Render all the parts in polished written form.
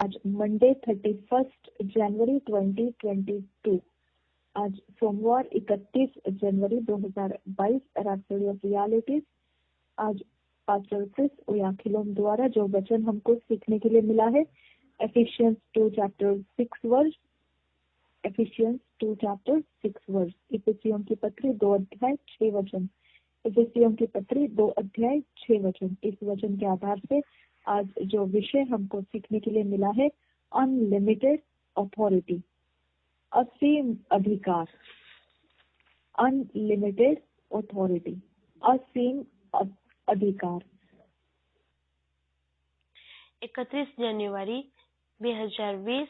आज मंडे 31 जनवरी 2022। आज सोमवार 31 जनवरी 2022। Rhapsody of realities. आज पास्टर क्रिस ओयाखिलोम द्वारा जो वचन हमको सीखने के लिए मिला है, Ephesians 2 chapter 6 verse. Ephesians 2 chapter 6 verse. इफिसियों की पत्री 2 अध्याय 6 वचन। इफिसियों की पत्री 2 अध्याय 6 वचन। इस वचन के आधार से आज जो विषय हमको सीखने के लिए मिला है, अनलिमिटेड अथॉरिटी, असीम अधिकार। अनलिमिटेड अथॉरिटी, असीम अधिकार। 31 જાન્યુઆરી 2020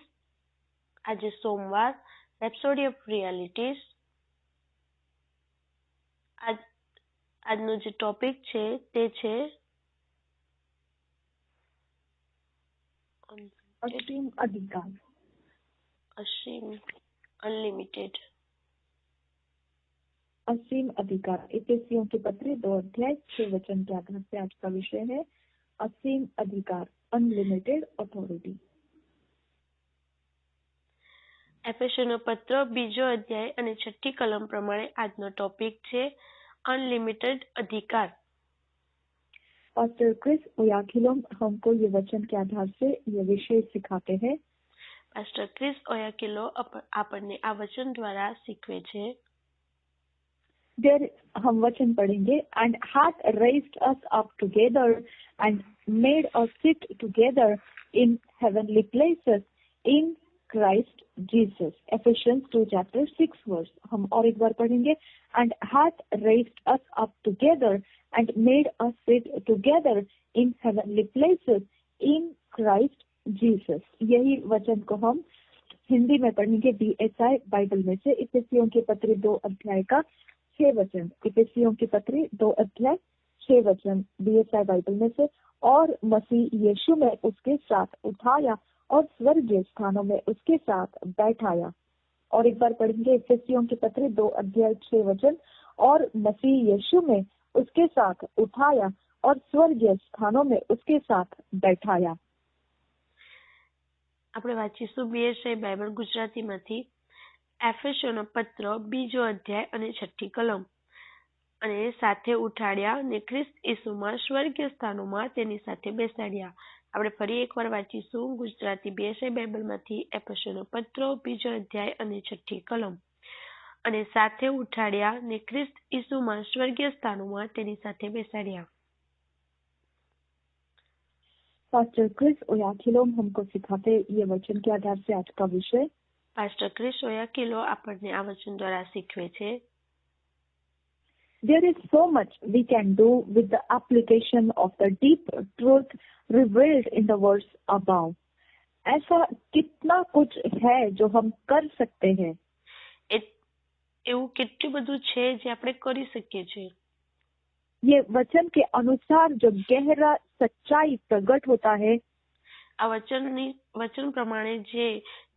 આજે સોમવાર રેપ્સોડી ઓફ રિયાલિટીઝ। આજનો જે ટોપિક છે તે છે असीम अधिकार, અસીમ અનલિમિટેડ असीम अधिकार। इफिसियों की पत्री 2 अध्याय 6 वचन के आधार से आज का विषय है असीम अधिकार, अनलिमिटेड अथॉरिटी। એફેસોનો પત્ર 2 અધ્યાય અને 6 કલમ પ્રમાણે આજનો ટોપિક છે અનલિમિટેડ અધિકાર। पास्टर क्रिस ओयाखिलोम हमको ये वचन के आधार से ये विषय सिखाते हैं। પાસ્ટર ક્રિસ ઓયાકિલો આપણને આ વચન દ્વારા શીખવે છે। देर हम वचन पढ़ेंगे। And hath raised us up together and made us sit together in heavenly places in Christ Jesus। Ephesians 2 chapter 6 verse। हम और एक बार पढ़ेंगे। and hath raised us up together and made us sit together in heavenly places in Christ Jesus। यही वचन को हम हिंदी में पढ़ेंगे BSI बाइबल में से। इफिसियों की पत्री 2 अध्याय का 6 वचन। इफिसियों की पत्री 2 अध्याय 6 वचन BSI बाइबल में से। और मसीह यीशु में उसके साथ उठाया और स्वर्गीय स्थानों में उसके साथ बैठाया। और एक बार पढ़ेंगे इफिसियों की पत्री 2 अध्याय 6 वचन। और मसीह यीशु में उसके साथ उठाया और स्वर्गीय स्थानों में उसके साथ बैठाया। આપણે વાંચીશું BSI બાઇબલ ગુજરાતીમાંથી એફેસોનો પત્ર 2 અધ્યાય અને 6 કલમ। અને સાથે ઉઠાડ્યા ને ખ્રિસ્ત ઈસુમાં સ્વર્ગીય સ્થાનોમાં તેની સાથે બેસાડ્યા। આપણે ફરી એકવાર વાંચીશું ગુજરાતી BSI બાઇબલમાંથી એફેસોનો પત્ર 2 અધ્યાય અને 6 કલમ। અને સાથે ઉઠાડ્યા ને ખ્રિસ્ત ઈસુમાં સ્વર્ગીય સ્થાનોમાં તેની સાથે બેસાડ્યા। पास्टर क्रिस ओयाखिलोम हमको सिखाते ये वचन के आधार से आज का विषय। પાસ્ટર ક્રિસ ઓયાકિલો આપણને આ વચન દ્વારા શીખવે છે। There is so much we can do with the application of the deep truth revealed in the verse above। ऐसा कितना कुछ है जो हम कर सकते हैं। એવું કેટલું બધું છે જે આપણે કરી શકીએ છીએ। ये वचन के अनुसार जो गहरा सच्चाई प्रकट होता है, આ વચન પ્રમાણે જે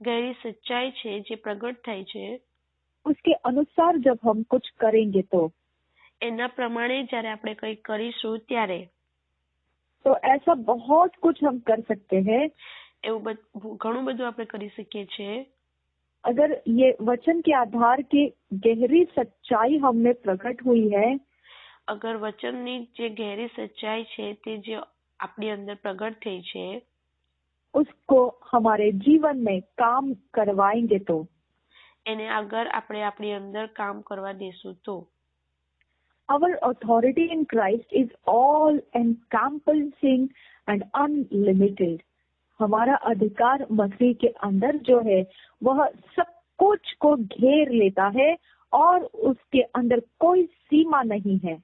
ગહેરી સચ્ચાઈ છે જે પ્રગટ થાય છે, उसके अनुसार जब हम कुछ करेंगे तो એના પ્રમાણે જ્યારે આપણે કંઈ કરીશું ત્યારે तो ऐसा बहुत कुछ हम कर सकते हैं। એવું ઘણું બધું આપણે કરી શકીએ છીએ। अगर ये वचन के आधार की गहरी सच्चाई हमें प्रकट हुई है, અગર વચનની જે ગહેરી સચ્ચાઈ છે તે જે આપણી અંદર પ્રગટ થઈ છે, उसको हमारे जीवन में काम करवाएंगे तो એને અગર આપણે આપણી અંદર કામ કરવા દેશું તો our authority in Christ is all encompassing and unlimited। हमारा अधिकार मसीह के अंदर जो है वह सब कुछ को घेर लेता है और उसके अंदर कोई सीमा नहीं है।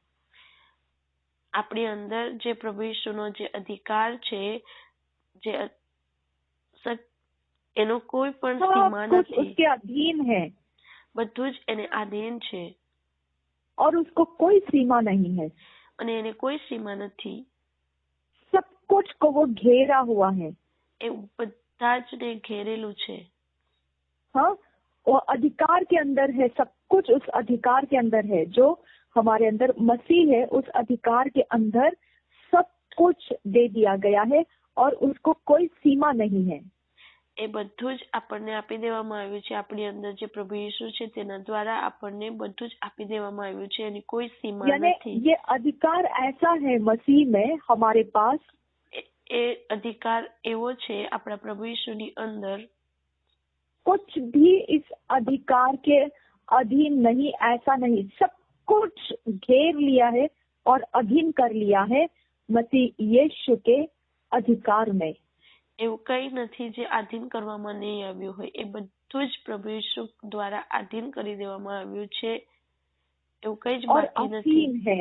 આપણી અંદર જે પ્રભુ ઈસુનો જે અધિકાર છે, જે એનો કોઈ પણ સીમા सब कुछ નથી, उसके अधीन है બધું જ એને આધીન છે और उसको कोई सीमा नहीं है। અને એને કોઈ સીમા નથી। सब कुछ को वो घेरा हुआ है। એ બધા જ ને ઘેરેલું છે। हाँ, वो अधिकार के अंदर है। सब कुछ उस अधिकार के अंदर है। जो हमारे अंदर मसीह है, उस अधिकार के अंदर सब कुछ दे दिया गया है और उसको कोई सीमा नहीं है। એ બધું જ આપણને આપી દેવામાં આવ્યું છે. આપણી અંદર જે પ્રભુ ઈસુ છે તેના દ્વારા આપણને બધું જ આપી દેવામાં આવ્યું છે, એની કોઈ સીમા यानी નથી. ये अधिकार ऐसा है मसीह में हमारे पास, એ અધિકાર એવો છે આપણા પ્રભુ ઈસુની અંદર, कुछ भी इस अधिकार के अधीन नहीं, ऐसा नहीं, सब कुछ घेर लिया है और अधीन कर लिया है मसीह यीशु के अधिकार में। એવું કંઈ નથી જે આધીન કરવામાં નહીં આવ્યું હોય. એ બધું જ પ્રભુ ઈસુ દ્વારા આધીન કરી દેવામાં આવ્યું છે. એવું કંઈ જ और બાકી નથી असीम है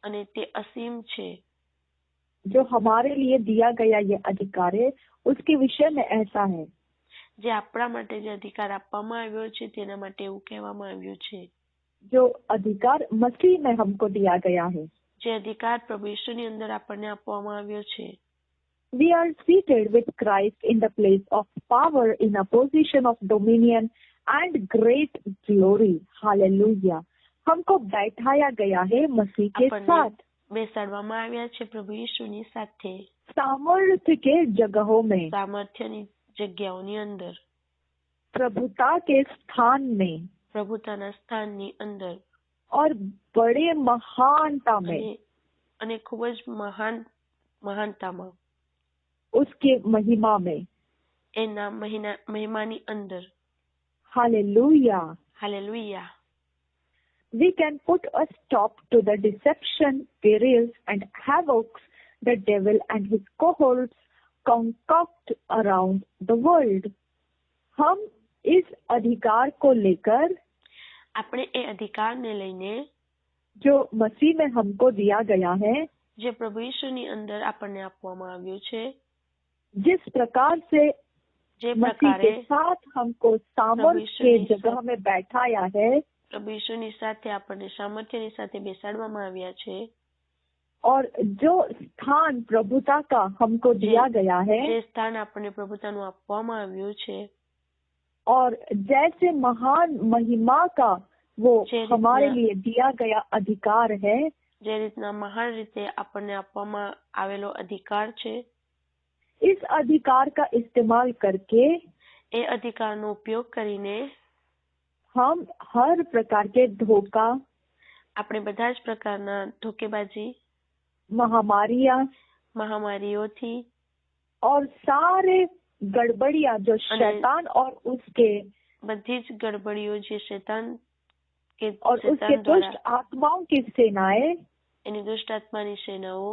અને તે અસીમ છે. जो हमारे लिए दिया गया ये अधिकार है, उसके विषय में ऐसा है। જે આપણા માટે જે અધિકાર આપવામાં આવ્યો છે તેના માટે એવું કહેવામાં આવ્યું છે. जो अधिकार मसीह में हमको दिया गया है, જે અધિકાર પ્રભુ ઈસુની અંદર આપણને આપવામાં આવ્યો છે. we are seated with Christ in the place of power, in a position of dominion and great glory. Hallelujah. हमको बैठाया गया है मसीह के આપણને साथ બેસાડવામાં આવ્યા છે પ્રભુ ઈસુની સાથે, सामर्थ्य के जगहों में, સામર્થ્યની જગ્યાઓની અંદર, प्रभुता के स्थान में પ્રભુતાના સ્થાનની અંદર और बड़े महानता में, અને ખૂબ જ મહાનતામાં, उसके महिमा में। એના મહિમાની અંદર. Hallelujah. Hallelujah. We can put a stop to the deception, perils and havocs the devil and his cohorts concoct around the world. हम इस अधिकार को लेकर, આપણે એ અધિકારને લઈને जो मसीह में हमको दिया गया है, જે પ્રભુ ઈસુની અંદર આપણને આપવામાં આવ્યું છે, जिस प्रकार से જે मसीह પ્રકારે के साथ हमको सामर्थ्य के जगह में बैठाया है, પ્રભુ ઈસુની સાથે આપણને સામર્થ્યની સાથે બેસાડવામાં આવ્યા છે, और जो स्थान प्रभुता का हमको दिया गया है, જે સ્થાન આપણને પ્રભુતાનું આપવામાં આવ્યું છે, और जैसे महान महिमा का वो हमारे लिए दिया गया अधिकार है, જે રીતના મહાન રીતે આપણને આપવામાં આવેલો અધિકાર છે, इस अधिकार का इस्तेमाल करके એ અધિકારનો ઉપયોગ કરીને हम हर प्रकार के धोखा, આપણે બધા જ પ્રકારના ધોકેબાજી, महामारियां મહામારીઓથી और सारे गड़बड़ियां जो शैतान और उसके બધી જ ગડબડીઓ જે શેતાન और उसके दुष्ट आत्माओं की सेनाएं એની દુષ્ટ આત્માની સેનાઓ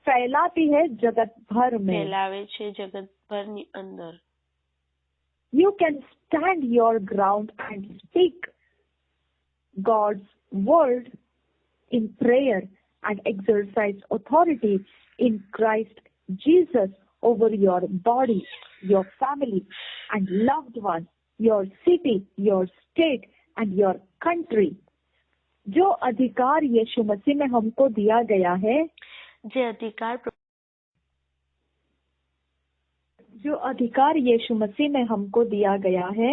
फैलाती है जगत भर में। ફેલાવે છે જગતભરની અંદર. You can stand your ground and speak God's word in prayer and exercise authority in Christ Jesus over your body, your family and loved ones, your city, your state and your country. जो अधिकार यीशु मसीह में हमको दिया गया है, જે અધિકાર जो अधिकार यीशु मसीह में हमको दिया गया है,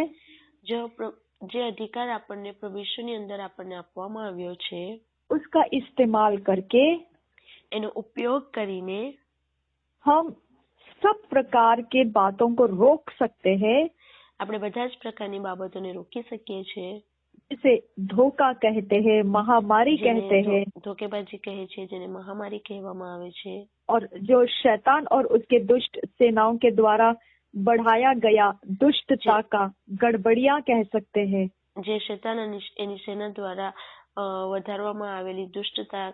જે અધિકાર આપણને પ્રભુ ઈસુની અંદર આપણને આપવામાં આવ્યો છે, उसका इस्तेमाल करके એનો ઉપયોગ કરીને हम सब प्रकार के बातों को रोक सकते हैं, આપણે બધા જ પ્રકારની બાબતોને રોકી શકીએ છીએ. जिसे धोखा कहते हैं, महामारी कहते हैं, ધોકેબાજી કહે છે, જેને મહામારી કહેવામાં આવે છે, और जो शैतान और उसके दुष्ट सेनाओं के द्वारा बढ़ाया गया दुष्टता का गड़बड़ियां कह सकते हैं, જે શેતાન અને એની સેના દ્વારા વધારવામાં આવેલી દુષ્ટતા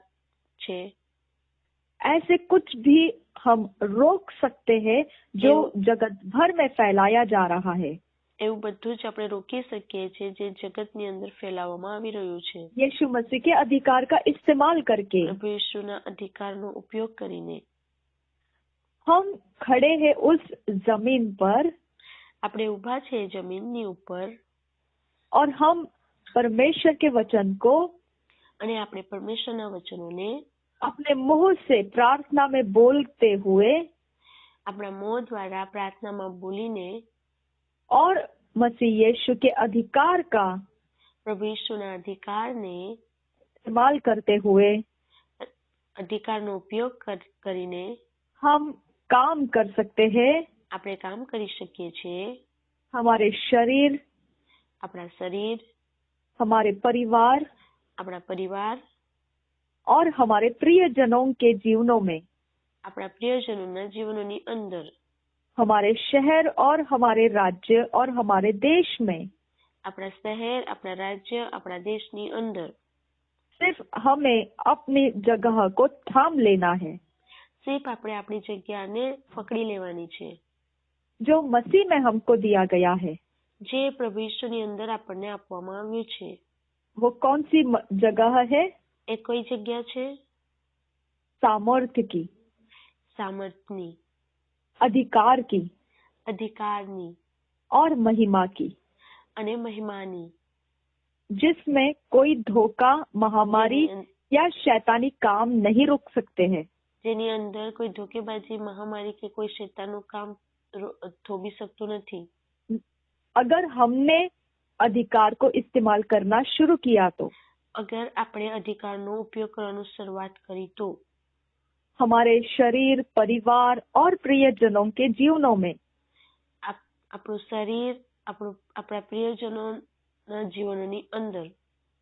છે. ऐसे कुछ भी हम रोक सकते हैं जो जगत भर में फैलाया जा रहा है. એવું બધું જ આપણે રોકી શકીએ છીએ જે જગતની અંદર ફેલાવવામાં આવી રહ્યું છે. यीशु मसीह के अधिकार का इस्तेमाल करके પ્રભુ ઈસુના અધિકારનો ઉપયોગ કરીને हम खड़े हैं उस जमीन पर, આપણે ઊભા છે જમીનની ઉપર, और हम परमेश्वर के वचन को અને આપણે પરમેશ્વરના વચનોને अपने मुंह से प्रार्थना में बोलते हुए આપણા મોં દ્વારા પ્રાર્થનામાં બોલીને और मसीह यीशु के अधिकार का પ્રભુ ઈસુના અધિકારને इस्तेमाल करते हुए અધિકારનો ઉપયોગ કરીને हम काम कर सकते हैं, આપણે કામ કરી શકીએ છીએ हमारे शरीर, આપણા શરીર, हमारे परिवार આપણા પરિવાર और हमारे प्रियजनों के जीवनों में, આપણા પ્રિયજનોના જીવનોની અંદર, हमारे शहर और हमारे राज्य और हमारे देश में આપણા શહેર, આપણા રાજ્ય, આપણા દેશની અંદર सिर्फ हमें अपनी जगह को थाम लेना है સિર્ફ આપણે આપણી જગ્યાને પકડી લેવાની છે जो मसीह में हमको दिया गया है। જે પ્રભુ ઈસુની અંદર આપણને આપવામાં આવ્યું છે। वो कौन सी जगह है? એ કઈ જગ્યા છે? सामर्थ्य की, સામર્થની, अधिकार की અધિકારની और महिमा की, અને મહિમાની, जिसमें कोई धोखा, महामारी या शैतानी काम नहीं रुक सकते हैं। જેની અંદર કોઈ ધોકેબાજી, મહામારી કે કોઈ શૈતાનનું કામ થોભી શકતું નથી। अगर हमने अधिकार को इस्तेमाल करना शुरू किया तो અગર આપણે અધિકારનો ઉપયોગ કરવાનું શરૂઆત કરી તો हमारे शरीर, परिवार और प्रियजनों के जीवनों में આપણું શરીર, આપણા પ્રિયજનોના જીવનોની અંદર,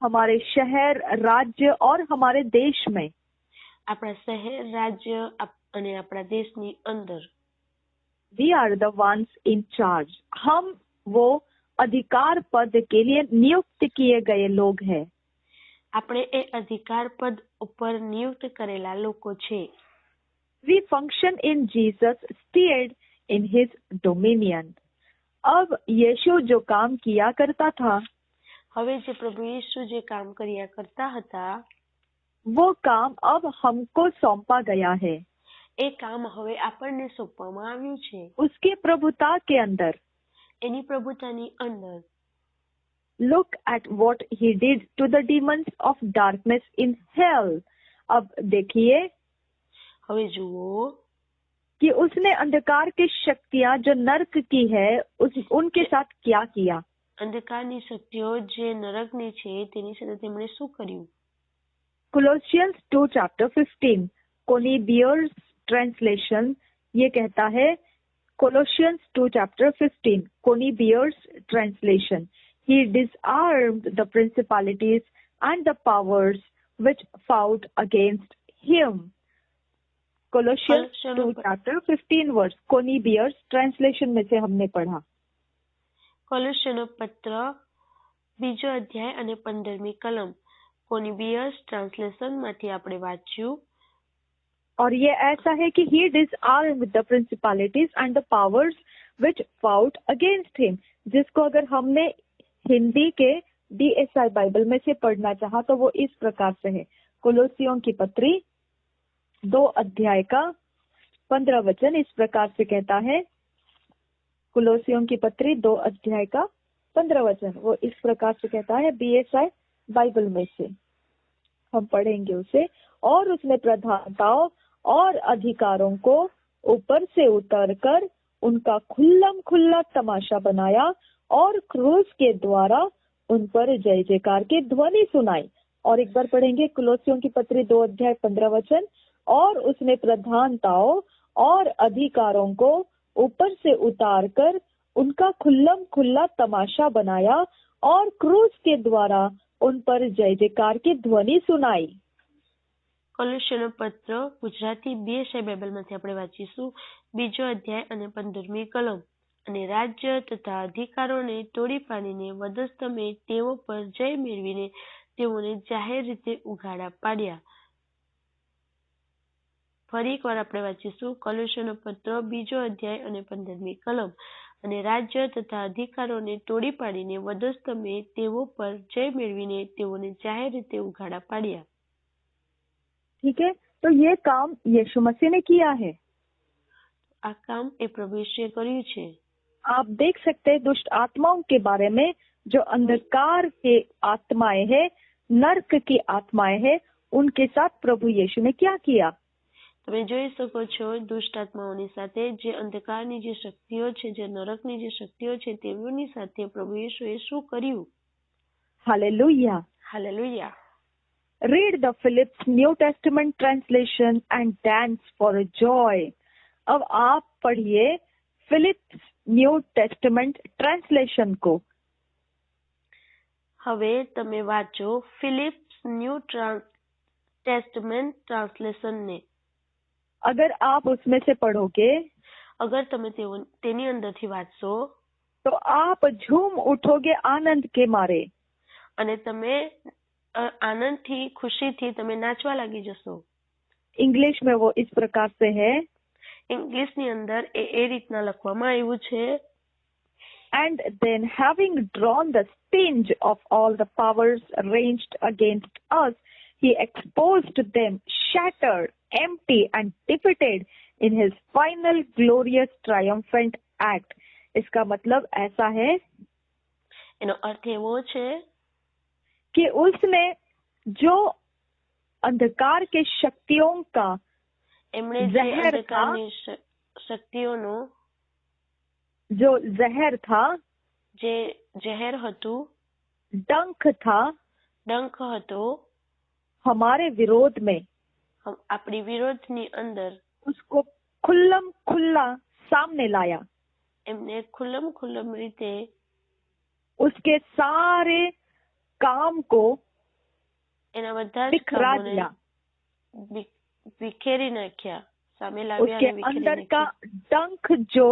हमारे शहर, राज्य और हमारे देश में આપણા શહેર, રાજ્ય અને આપણા દેશની અંદર we are the ones in charge। हम वो अधिकार पद के लिए नियुक्त किए गए लोग हैं। આપણે એ અધિકાર પદ ઉપર નિયુક્ત કરેલા લોકો છે। We function in Jesus, steered in His dominion। अब यीशु जो काम किया करता था, હવે જે પ્રભુ ઈસુ જે કામ કર્યા કરતા હતા, वो काम अब हमको सौंपा गया है। એ કામ હવે આપણને સોંપવામાં આવ્યું છે उसके प्रभुता के अंदर। એની પ્રભુતાની અંદર। Look at what He did to the demons of darkness in hell। अब देखिए હવે જુઓ कि उसने अंधकार की शक्तियां जो नरक की है उनके साथ क्या किया। અંધકારની શક્તિઓ જે નરકની છે તેની સાથે તેમણે શું કર્યું। Colossians 2 chapter 15 Conybeare's translation ये कहता है, Colossians 2 chapter 15 Conybeare's translation, He disarmed the principalities and the powers which fought against Him। Colossians 2 chapter 15 verse कोनी बियर्स ट्रांसलेशन में से हमने पढ़ा। કોલોસ્યનો પત્ર 2 અધ્યાય અને 15મી કલમ કોની બિયર્સ ટ્રાન્સલેશન માંથી આપણે વાંચ્યું। और ये ऐसा है कि He disarmed the principalities and the powers which fought against Him, जिसको अगर हमने हिंदी के DSI बाइबल में से पढ़ना चाहा तो वो इस प्रकार से है। कोलोसियों की पत्री 2 अध्याय का 15 वचन इस प्रकार से कहता है। कोलोसियों की पत्री 2 अध्याय का 15 वचन वो इस प्रकार से कहता है, BSI बाइबल में से हम पढ़ेंगे उसे। और उसने प्रधानताओं और अधिकारों को ऊपर से उतरकर उनका खुल्लम खुल्ला तमाशा बनाया और क्रूस के द्वारा उन पर जय जयकार की ध्वनि सुनाई। और एक बार पढ़ेंगे कोलोसियों की पत्री 2 अध्याय 15 वचन। और उसने प्रधानताओं और अधिकारों को ऊपर से उतारकर उनका खुल्लम खुल्ला तमाशा बनाया और क्रूस के द्वारा उन पर जय जयकार की ध्वनि सुनाई। કોલોસ્યનો પત્ર ગુજરાતી BSI બાઇબલમાંથી આપણે વાંચીશું 2 અધ્યાય અને 15મી કલમ। અને રાજ્ય તથા અધિકારોને તોડી પાડીને વધસ્તમે તેઓ પર જય મેળવીને તેઓને જાહેર રીતે ઉઘાડા પાડ્યા। ફરી એકવાર આપણે વાંચીશું કોલોસ્યનો પત્ર 2 અધ્યાય અને 15મી કલમ। અને રાજ્ય તથા અધિકારોને તોડી પાડીને વધસ્તમે તેઓ પર જય મેળવીને તેઓને જાહેર રીતે ઉઘાડા પાડ્યા। ठीक है, तो ये काम यीशु मसीह ने किया है। આ કામ એ પ્રભુ ઈસુએ કર્યું છે। आप देख सकते हैं दुष्ट आत्माओं के बारे में, जो अंधकार के आत्माएं हैं, नर्क की आत्माएं हैं, उनके साथ प्रभु यीशु ने क्या किया। તમે જોઈ શકો છો દુષ્ટ આત્માઓની સાથે જે અંધકારની જે શક્તિઓ છે, જે નરકની જે શક્તિઓ છે, તેઓની સાથે પ્રભુ ઈસુએ શું કર્યું। Hallelujah. Hallelujah. Read the Phillips New Testament translation and dance for joy। अब आप पढ़िए फिलिप्स न्यू टेस्टमेंट ट्रांसलेशन को। હવે તમે વાંચો ફિલિપ્સ ન્યૂ ટેસ્ટમેન્ટ ટ્રાન્સલેશન ને। अगर आप उसमें से पढ़ोगे અગર તમે તેની અંદરથી વાંચશો तो आप झूम उठोगे आनंद के मारे। અને તમે આનંદથી ખુશીથી તમે નાચવા લાગી જશો। इंग्लिश में वो इस प्रकार से है, ઇંગ્લિશની અંદર એ રીતના લખવામાં આવ્યું છે। and then having drawn the sting of all the powers ranged against us, he exposed them shattered, empty and defeated in his final glorious triumphant act। इसका मतलब ऐसा है એનો અર્થ એવો છે कि उसने जो अंधकार के शक्तियों का એમણે જે जहर અંધકારની શક્તિઓનો जो जहर था, જે જહેર હતું, डंक था, ડંખ હતો, हमारे विरोध में આપણી વિરોધની અંદર उसको खुल्लम खुल्ला सामने लाया। એમને ખુલ્લમ ખુલ્લમ રીતે उसके सारे काम को એના બધા જ बिखरा કામોને दिया। વિખેરી નાખ્યા, સામે લાવ્યા उसके અને વિખેરી अंदर का નાખ્યા। डंक जो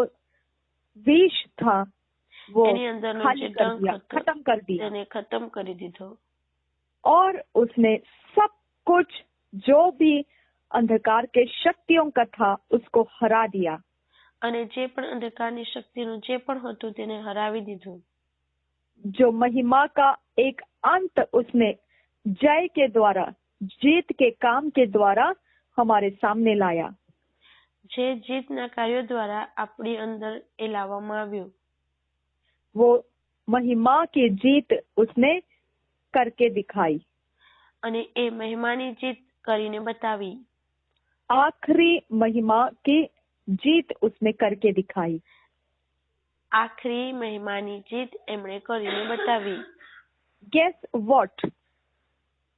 विष था वो એની અંદરનો खाली જે कर ડંખ दिया, હતો खत्म कर दिया, તેને ખતમ કરી દીધો। और उसने सब कुछ जो भी अंधकार के शक्तियों का था उसको हरा दिया। અને જે પણ અંધકારની શક્તિનું જે પણ હતું તેને હરાવી દીધું। जो महिमा का एक अंत उसने जय के द्वारा, जीत के काम के द्वारा हमारे सामने लाया। જે જીતના કાર્યો દ્વારા આપણી અંદર એ લાવવામાં આવ્યું। वो महिमा की जीत उसने करके दिखाई। અને એ મહિમાની જીત કરીને બતાવી। आखिरी महिमा की जीत उसने करके दिखाई। આખરી મહિમાની જીત એમણે કરીને બતાવી। Guess what?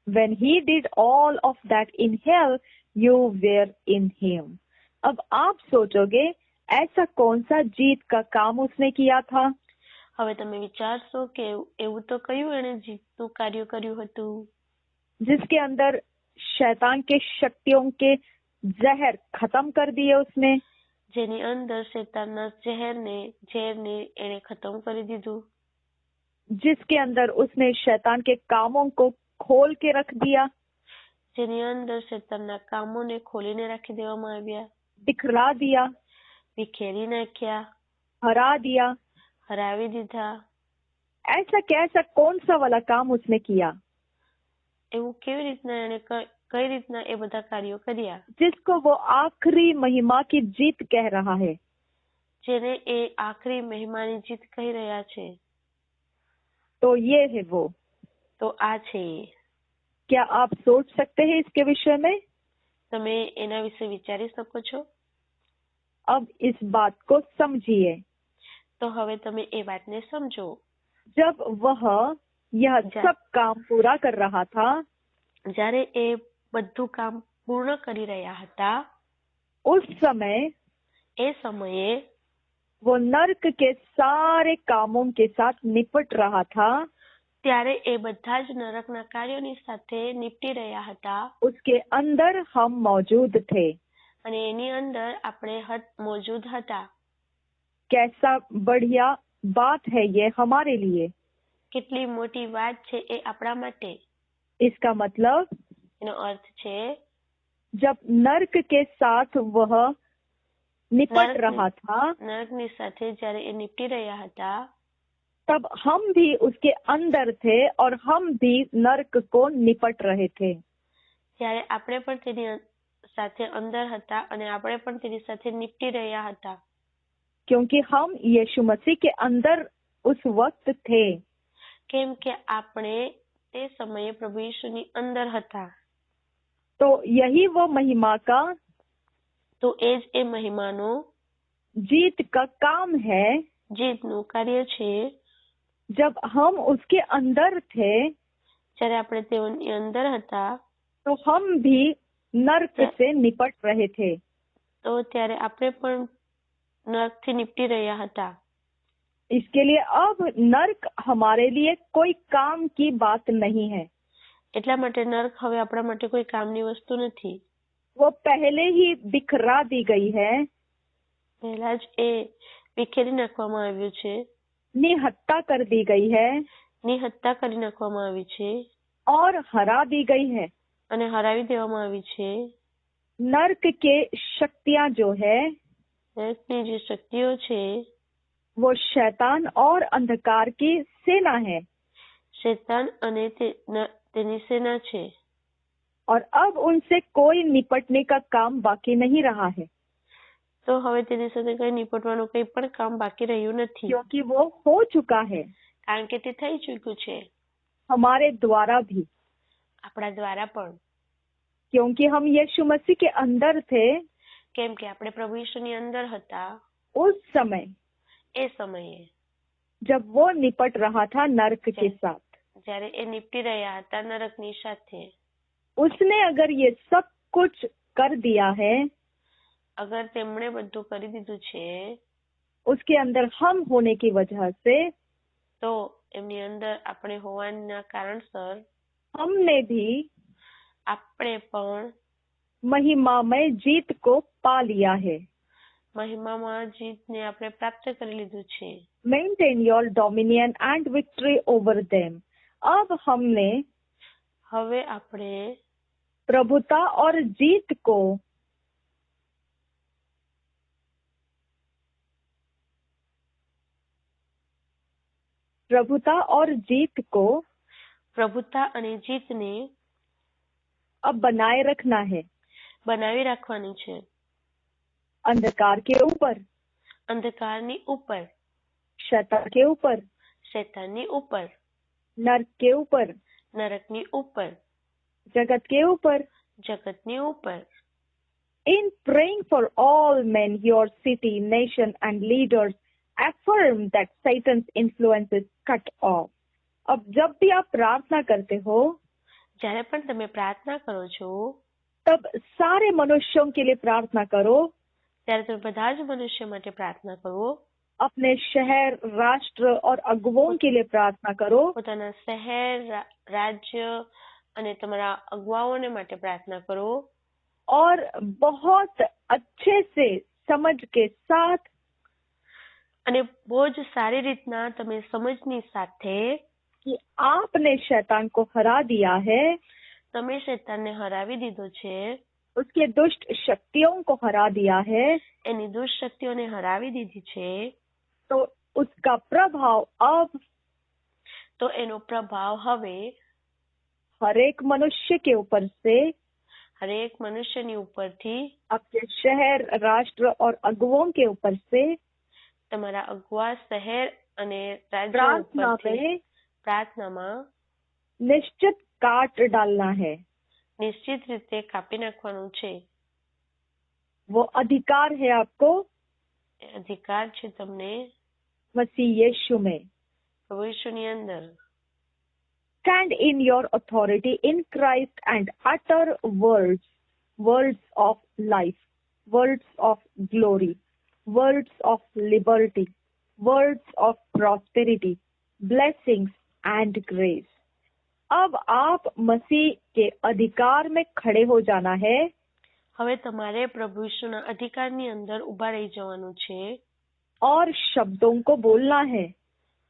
When he did all of that in hell, you were in him. अब आप सोचोगे ऐसा कौन सा जीत का काम उसने किया था? હવે તમે વિચારશો કે એવું તો કયું એણે જીતનું કાર્ય કર્યું હતું जिसके अंदर शैतान के शक्तियों के जहर खत्म कर दिए उसने, જેની અંદર શેતાનના ઝેરને એણે ખતમ કરી દીધું। जिसके अंदर उसने शैतान के कामों को खोल के रख दिया, જેની અંદર શેતાનના કામોને ખોલીને રાખી દેવામાં આવ્યા, बिखरा दिया, વિખેરી નાખ્યા, हरा दिया। હરાવી દીધા। ऐसा कैसा कौन सा वाला काम उसने किया એવું કેવી રીતના એણે કઈ રીતના એ બધા કાર્યો કર્યા जिसको वो आखिरी महिमा की जीत कह रहा है? જેને એ આખરી મહિમાની જીત કહી રહ્યા છે। तो ये है वो। તો આ છે। क्या आप सोच सकते हैं इसके विषय में? તમે એના વિશે વિચારી શકો છો? अब इस बात को समझिए। તો હવે તમે એ વાતને સમજો। जब वह यह सब काम पूरा कर रहा था, જ્યારે એ બધું કામ પૂર્ણ કરી રહ્યા હતા, उस समय એ સમયે वो नर्क के सारे कामों के साथ निपट रहा था। ત્યારે એ બધા જ નરકના કાર્યોની સાથે નિપટી રહ્યા હતા। उसके अंदर हम मौजूद थे। અને એની અંદર આપણે મોજૂદ હતા। कैसा बढ़िया बात है ये हमारे लिए। કેટલી મોટી વાત છે એ આપણા માટે। इसका मतलब એનો અર્થ છે जब नर्क के साथ वह निपट रहा था, નરકની સાથે જ્યારે એ નિપટી રહ્યા હતા, तब हम भी उसके अंदर थे और हम भी नर्क को निपट रहे थे। ત્યારે આપણે પણ તેની સાથે અંદર હતા અને આપણે પણ તેની સાથે નિપટી રહ્યા હતા। क्योंकि हम यीशु मसीह के अंदर उस वक्त थे। કેમ કે આપણે તે સમયે પ્રભુ ઈસુની અંદર હતા। तो यही वो महिमा का, તો એ જ એ મહિમાનો जीत का काम है। જીતનું કાર્ય છે। जब हम उसके अंदर थे, જ્યારે આપણે તેઓની અંદર હતા, तो हम भी नर्क से निपट रहे थे। તો ત્યારે આપણે પણ નરકથી નિપટી રહ્યા હતા. इसके लिए अब नर्क हमारे लिए कोई काम की बात नहीं है. એટલા માટે નર્ક હવે આપણા માટે કોઈ કામની વસ્તુ નથી. वो पहले ही बिखरा दी गई है, પહેલા જ એ વિખેરી નાખવામાં આવ્યું છે, निहत्ता कर दी गई है નિહત્તા કરી નાખવામાં આવી છે और हरा दी गई है. અને હરાવી દેવામાં આવી છે. नर्क के शक्तियां जो है નરકની જે શક્તિઓ છે वो शैतान और अंधकार की सेना है. શૈતાન અને તેની સેના છે. और अब उनसे कोई निपटने का काम बाकी नहीं रहा है, તો હવે તેની સાથે કઈ નિપટવાનું કઈ પણ કામ બાકી રહ્યું નથી, क्योंकि वो हो चुका है કારણ કે તે થઈ ચૂક્યું છે हमारे द्वारा भी. આપણા દ્વારા પણ, क्योंकि हम यीशु मसीह के अंदर थे કેમ કે આપણે પ્રભુ ઈસુની અંદર હતા उस समय એ સમયે जब वो निपट रहा था नर्क के साथ. જ્યારે એ નિપટી રહ્યા હતા નરકની સાથે. उसने अगर ये सब कुछ कर दिया है, અગર તેમણે બધું કરી દીધું છે उसके अंदर हम होने की वजह से તો એમની અંદર આપણે હોવાના કારણસર हमने भी આપણે પણ महिमामय जीत को पा लिया है. મહિમામાં જીતને આપણે પ્રાપ્ત કરી લીધું છે. Maintain your dominion and victory over them. अब हमने હવે આપણે प्रभुता और जीत को પ્રભુતા અને જીતને अब बनाए रखना है. બનાવી રાખવાની છે. अंधकार के ऊपर, અંધકારની ઉપર, शैतान के ऊपर, શૈતાનની ઉપર, नर्क के ऊपर, નરકની ઉપર, जगत के ऊपर. જગતની ઉપર. In praying for all men, your city, nation and leaders, affirm that Satan's influence is cut off. अब जब भी आप प्रार्थना करते हो, જ્યારે પણ તમે પ્રાર્થના કરો છો तब सारे मनुष्यों के लिए प्रार्थना करो. ત્યારે તમે બધા જ મનુષ્ય માટે પ્રાર્થના કરો. अपने शहर, राष्ट्र और अगुवों के लिए प्रार्थना करो. પોતાના શહેર, રાજ્ય અને તમારા અગુવાઓને માટે પ્રાર્થના કરો. और बहुत अच्छे से समझ के साथ અને બહુ જ સારી રીતના તમે સમજની સાથે कि आपने शैतान को हरा दिया है, તમે શૈતાનને હરાવી દીધો છે, उसके दुष्ट शक्तियों को हरा दिया है, એની દુષ્ટ શક્તિઓને હરાવી દીધી છે, तो उसका प्रभाव अब તો એનો પ્રભાવ હવે हर एक मनुष्य के ऊपर से હરેક મનુષ્યની ઉપરથી, आपके शहर, राष्ट्र और अगुवों के ऊपर से તમારા અગુવા શહેર અને રાજ્ય प्रार्थना ઉપરથી में પ્રાર્થનામાં निश्चित काट डालना है. નિશ્ચિત રીતે કાપી નાખવાનું છે. वो अधिकार है आपको એ અધિકાર છે તમને मसीह यीशु में. પ્રભુ ઈસુની અંદર. Stand in your authority in Christ and utter words of life, words of glory, words of liberty, words of prosperity, blessings and grace. अब आप मसीह के अधिकार में खड़े हो जाना है. હવે તમારે પ્રભુ ઈસુના અધિકારની અંદર ઊભા રહી જવાનું છે और शब्दों को बोलना है,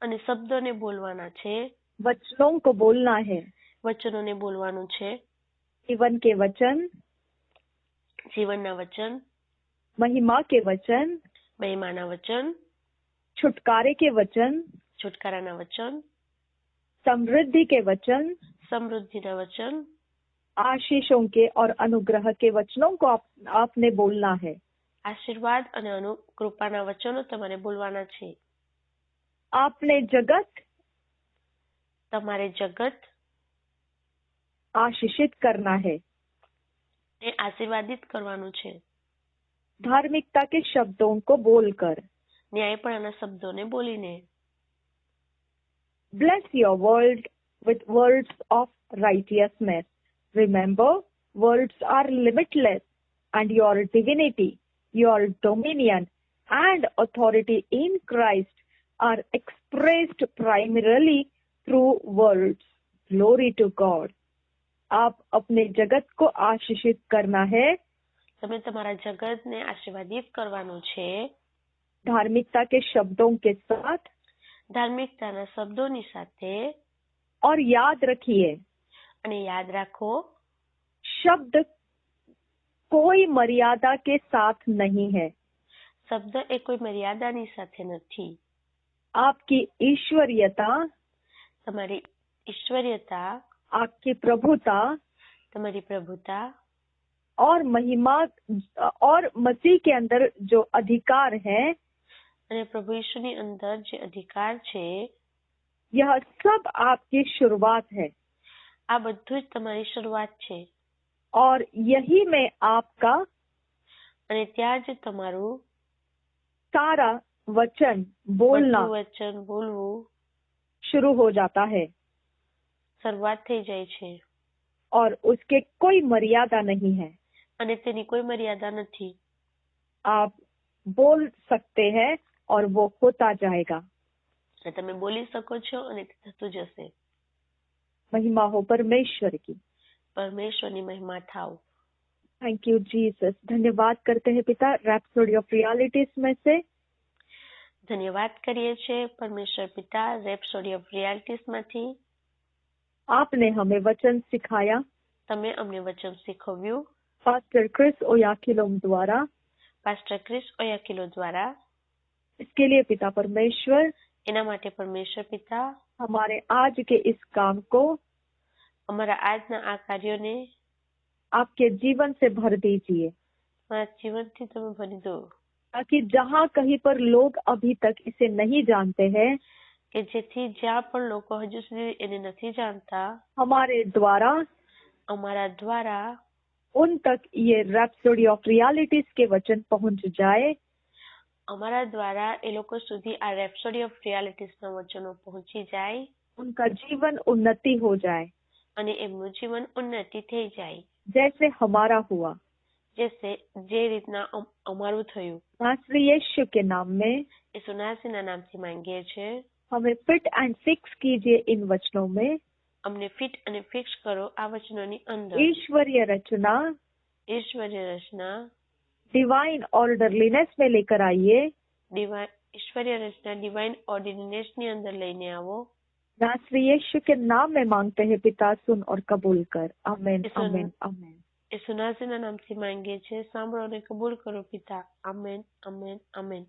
અને શબ્દોને બોલવાના છે, वचनों को बोलना है. વચનોને બોલવાનું છે. जीवन के वचन, જીવનના વચન, महिमा के वचन, મહિમાના વચન, छुटकारे के वचन, છુટકારાના વચન, समृद्धि के वचन, સમૃદ્ધિના વચન, आशीषों के और अनुग्रह के वचनों को आपने बोलना है. આશીર્વાદ અને કૃપાના વચનો તમારે બોલવાના છે. आपने जगत તમારે જગત आशीषित करना है. એ આશીર્વાદિત કરવાનું છે. धार्मिकता के शब्दों को बोलकर. ન્યાયપણાના શબ્દોને બોલીને. Bless your world with words of righteousness. Remember, words are limitless and your divinity, your dominion and authority in Christ are expressed primarily through words. Glory to God. आप अपने जगत को आशीषित करना है, તમે તમારા જગતને આશીર્વાદિત કરવાનું છે धार्मिकता के शब्दों के साथ, ધાર્મિકતાના શબ્દોની સાથે, और याद रखिए અને યાદ રાખો शब्द कोई मर्यादा के साथ नहीं है. શબ્દ એ કોઈ મર્યાદાની સાથે નથી. आपकी ईश्वरीयता, તમારી ઈશ્વરીયતા, आपकी प्रभुता તમારી પ્રભુતા और महिमा और मसीह के अंदर जो अधिकार है, અને પ્રભુ ઈશ્વરની અંદર જે અધિકાર છે, यह सब आपकी शुरुआत है. આ બધું જ તમારી શરૂઆત છે. और यही में आपका અને ત્યાં જ તમારું सारा वचन बोलना બધું વચન બોલવું शुरू हो जाता है શરૂઆત થઈ જાય છે. और उसके कोई मर्यादा नहीं है. અને તેની કોઈ મર્યાદા નથી. आप बोल सकते हैं और वो होता जाएगा. અને તમે બોલી શકો છો અને તે થતું જશે. महिमा हो परमेश्वर की. પરમેશ્વરની મહિમા થાવ. Thank you Jesus. धन्यवाद करते हैं पिता रैप्सोडी ऑफ रियलिटीज में से. ધન્યવાદ કરીએ છીએ પરમેશ્વર પિતા રેપ્સોડી ઓફ રિયાલિટીઝ માંથી. आपने हमें वचन सिखाया તમે અમને વચન શીખવ્યું पास्टर क्रिस ओयाखिलोम द्वारा. પાસ્ટર ક્રિસ ઓયાકિલો द्वारा. इसके लिए पिता परमेश्वर એના માટે પરમેશ્વર પિતા हमारे आज के इस काम को અમારા આજના આ કાર્યોને आपके जीवन से भर दीजिए, તમારા જીવનથી તમે ભરી દો. ताकि जहाँ कहीं पर लोग अभी तक इसे नहीं जानते हैं, કે જેથી જ્યાં પણ લોકો હજુ સુધી એને નથી જાણતા, हमारे द्वारा અમારા દ્વારા उन तक ये रैप्सोडी ऑफ रियलिटीज के वचन पहुंच जाए. અમારા દ્વારા એ લોકો સુધી આ રેપ્સોડી ઓફ રિયાલિટીઝના વચનો પહોંચી જાય उनका जीवन उन्नति हो जाए, અને એમનું જીવન ઉન્નતિ થઈ જાય. जैसे हमारा हुआ. જે રીતના અમારું થયું. नासरी यीशु के नाम में ઈસુનાસીના નામથી માંગીએ છીએ. हमें फिट एंड फिक्स कीजिए इन वचनों में. અમને ફિટ અને ફિક્સ કરો આ વચનોની અંદર. ईश्वरीय रचना ઈશ્વરીય રચના डिवाइन ऑर्डरलीनेस में लेकर आइए. ઈશ્વરીય રચના ડિવાઇન ઓર્ડિનેશનની અંદર લઈને આવો. नासरी यीशु के नाम में मांगते हैं पिता, सुन और कबूल कर. आमीन आमीन आमीन. ઈસુનાસીના નામથી માંગીએ છીએ, સાંભળો અને કબૂલ કરો પિતા. Amen amen amen.